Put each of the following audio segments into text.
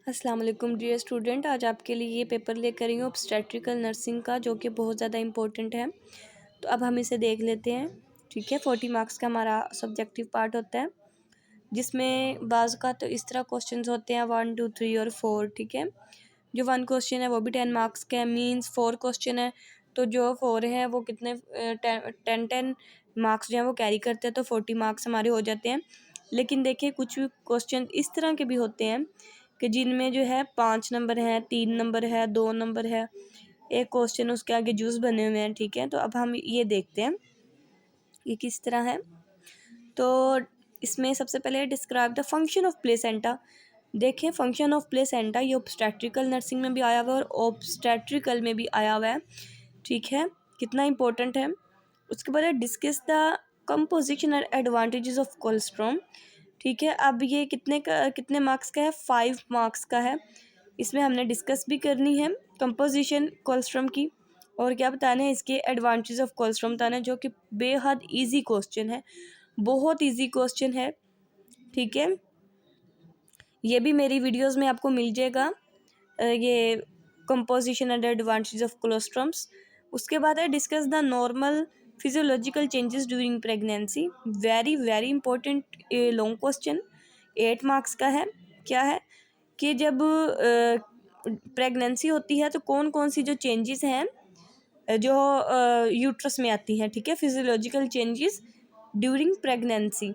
अस्सलाम वालेकुम dear student, आज आपके लिए ये पेपर लेकर आई हूँ ऑब्स्टेट्रिकल नर्सिंग का, जो कि बहुत ज़्यादा इम्पोर्टेंट है। तो अब हम इसे देख लेते हैं। ठीक है, 40 मार्क्स का हमारा सब्जेक्टिव पार्ट होता है, जिसमें बाज़ का तो इस तरह क्वेश्चंस होते हैं 1 2 3 और 4। ठीक है, जो 1 क्वेश्चन है वो भी 10 मार्क्स का है, मीन्स 4 क्वेश्चन है तो जो 4 है वो कितने 10 मार्क्स जो है वो कैरी करते हैं, तो 40 मार्क्स हमारे हो जाते हैं। लेकिन देखिए, कुछ क्वेश्चन इस तरह के भी होते हैं कि जिनमें जो है 5 नंबर है, 3 नंबर है, 2 नंबर है, एक क्वेश्चन उसके आगे जूस बने हुए हैं। ठीक है, तो अब हम ये देखते हैं ये किस तरह है। तो इसमें सबसे पहले describe the function of placenta. देखिए, फंक्शन ऑफ प्लेसेंटा ये ऑब्स्टेट्रिकल नर्सिंग में भी आया हुआ है और ऑब्स्टेट्रिकल में भी आया हुआ है। ठीक है, कितना इंपॉर्टेंट है। उसके बाद डिस्कस द कंपोजिशन और एडवांटेजेस ऑफ कोलेस्ट्रॉम। ठीक है, अब ये कितने मार्क्स का है? 5 मार्क्स का है। इसमें हमने डिस्कस भी करनी है कंपोजिशन कोलेस्ट्रॉम की, और क्या बताना है, इसके एडवांटेज ऑफ कोलेस्ट्रॉम बताना है, जो कि बेहद इजी क्वेश्चन है, बहुत इजी क्वेश्चन है। ठीक है, ये भी मेरी वीडियोस में आपको मिल जाएगा, ये कंपोजिशन एंड एडवांटेज ऑफ कोलेस्ट्रॉम्स। उसके बाद है discuss the normal physiological changes during pregnancy. Very very important long question, 8 marks का है। क्या है कि जब प्रेगनेंसी होती है तो कौन कौन सी जो चेंजेस हैं जो यूट्रस में आती हैं। ठीक है, फिजियोलॉजिकल चेंजेस ड्यूरिंग प्रेगनेंसी।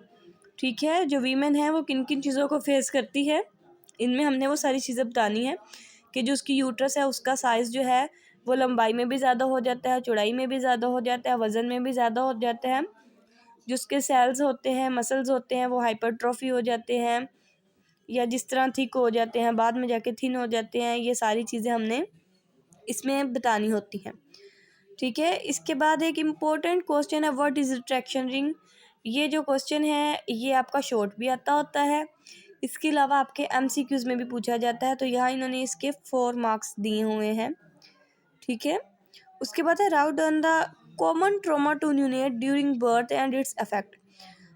ठीक है, जो वीमेन है वो किन किन चीज़ों को फेस करती है, इनमें हमने वो सारी चीज़ें बतानी है कि जो उसकी यूट्रस है उसका साइज़ जो है वो लंबाई में भी ज़्यादा हो जाता है, चौड़ाई में भी ज़्यादा हो जाता है, वज़न में भी ज़्यादा हो जाता है। जो उसके सेल्स होते हैं, मसल्स होते हैं, वो हाइपरट्रॉफी हो जाते हैं या जिस तरह थिक हो जाते हैं, बाद में जाके थिन हो जाते हैं। ये सारी चीज़ें हमने इसमें बतानी होती हैं। ठीक है, इसके बाद एक इम्पोर्टेंट क्वेश्चन है, व्हाट इज़ रिट्रैक्शन रिंग। ये जो क्वेश्चन है ये आपका शॉर्ट भी आता होता है, इसके अलावा आपके एमसीक्यूज़ में भी पूछा जाता है। तो यहाँ इन्होंने इसके 4 मार्क्स दिए हुए हैं। ठीक है, उसके बाद है write on the common trauma to neonate during birth and its effect.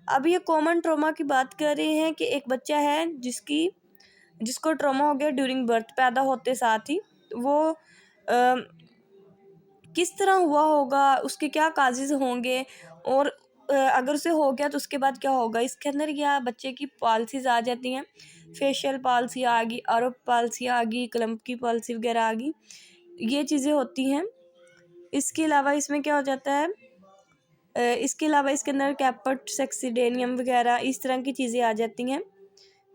अब ये कॉमन ट्रॉमा की बात कर रहे हैं कि एक बच्चा है जिसको ट्रॉमा हो गया ड्यूरिंग बर्थ, पैदा होते साथ ही। वो किस तरह हुआ होगा, उसके क्या काजेज़ होंगे, और अगर उसे हो गया तो उसके बाद क्या होगा। इसके अंदर क्या बच्चे की पॉलिसीज़ आ जाती हैं, फेशियल पॉलिसी आ गई, अरब पॉलिसी आ गई, क्लम्प की पॉलिसी वगैरह आ गई, ये चीज़ें होती हैं। इसके अलावा इसमें क्या हो जाता है, इसके अलावा इसके अंदर कैपट सेक्सिडेनियम वगैरह इस तरह की चीज़ें आ जाती हैं।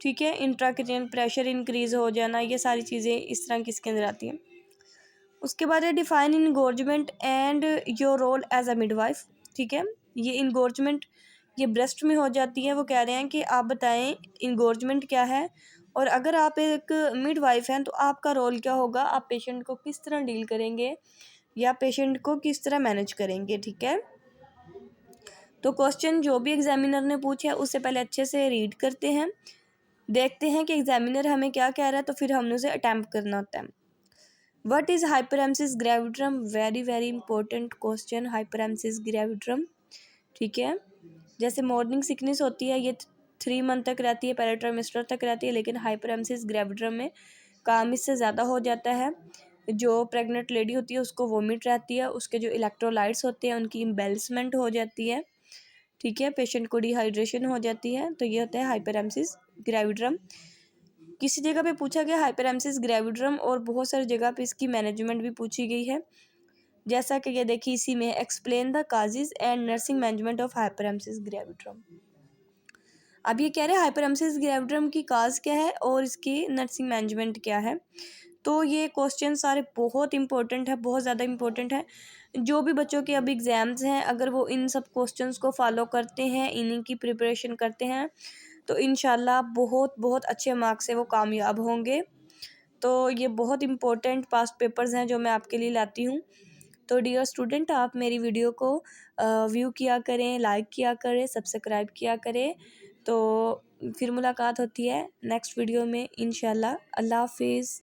ठीक है, इंट्राक्रेनियल प्रेशर इंक्रीज़ हो जाना, ये सारी चीज़ें इस तरह की इसके अंदर आती हैं। उसके बाद है define engorgement and your role as a midwife. ठीक है, ये इनगोर्जमेंट ये ब्रेस्ट में हो जाती है। वो कह रहे हैं कि आप बताएं इनगोर्जमेंट क्या है, और अगर आप एक मिडवाइफ हैं तो आपका रोल क्या होगा, आप पेशेंट को किस तरह डील करेंगे या पेशेंट को किस तरह मैनेज करेंगे। ठीक है, तो क्वेश्चन जो भी एग्जामिनर ने पूछा है उससे पहले अच्छे से रीड करते हैं, देखते हैं कि एग्जामिनर हमें क्या कह रहा है, तो फिर हमने उसे अटैम्प्ट करना होता है। What is hyperemesis gravidarum? Very very important question, hyperemesis gravidarum। ठीक है, जैसे मॉर्निंग सिकनेस होती है, ये 3 मंथ तक रहती है, पहले ट्राइमेस्टर तक रहती है, लेकिन hyperemesis gravidarum में काम इससे ज़्यादा हो जाता है। जो प्रेग्नेंट लेडी होती है उसको वोमिट रहती है, उसके जो इलेक्ट्रोलाइट्स होते हैं उनकी इम्बेलेंसमेंट हो जाती है। ठीक है, पेशेंट को डिहाइड्रेशन हो जाती है, तो ये होता है hyperemesis gravidarum। किसी जगह पे पूछा गया हाइपरेमेसिस ग्रेविड्रम, और बहुत सारी जगह पे इसकी मैनेजमेंट भी पूछी गई है, जैसा कि ये देखिए इसी में explain the causes and nursing management of hyperemesis gravidarum. अब ये कह रहे हैं हाइपरेमेसिस ग्रेविड्रम की काज क्या है और इसकी नर्सिंग मैनेजमेंट क्या है। तो ये क्वेश्चन सारे बहुत इंपॉर्टेंट है, बहुत ज़्यादा इंपॉर्टेंट है। जो भी बच्चों के अब एग्ज़ाम्स हैं, अगर वो इन सब क्वेश्चंस को फॉलो करते हैं, इन्हीं की प्रिपरेशन करते हैं, तो इंशाल्लाह बहुत बहुत अच्छे मार्क्स से वो कामयाब होंगे। तो ये बहुत इम्पोर्टेंट पास्ट पेपर्स हैं जो मैं आपके लिए लाती हूँ। तो डियर स्टूडेंट, आप मेरी वीडियो को व्यू किया करें, लाइक किया करें, सब्सक्राइब किया करें। तो फिर मुलाकात होती है नेक्स्ट वीडियो में इंशाल्लाह। अल्लाह हाफिज़।